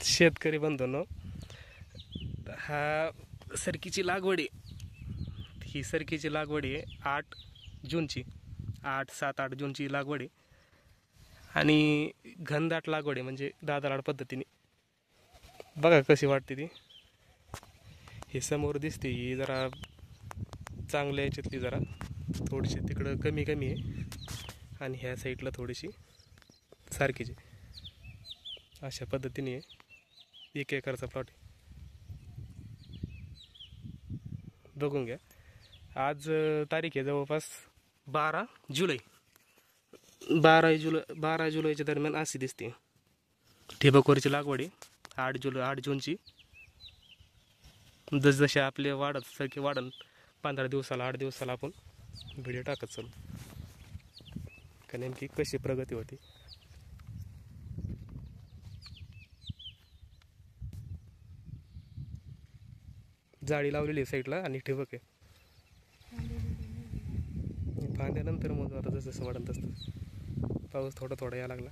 शेतकरी बंधूंनो, हा सरकीची लागवड आहे. ही सरकीची लागवड आहे 8 जूनची, 7-8 जूनची लागवड आहे. आणि घनदाट लागवड आहे, म्हणजे दादालाड पद्धतीने. बघा कशी वाटते ती. हे समोर दिसते ही जरा चांगल्या याच्यातली, जरा थोडीशी तिकडं कमी कमी आहे, आणि ह्या साईडला थोडीशी सारखीची. अशा पद्धतीने 1 एकरचा प्लॉट बघून घ्या. आज तारीख आहे जवळपास 12 जुलै. 12 जुलैच्या दरम्यान अशी दिसते ठिबकवरची लागवड आहे. 8 जूनची. जसजसे आपले वाढत सारखे वाढन 15 दिवसाला 8 दिवसाला आपण व्हिडिओ टाकत चालू का नेमकी कशी प्रगती होती. जाळी लावलेली आहे साईडला आणि ठिबक आहे. फांद्यानंतर मग आता जसं वाढत असतं. पाऊस थोडा थोडा यायला लागला.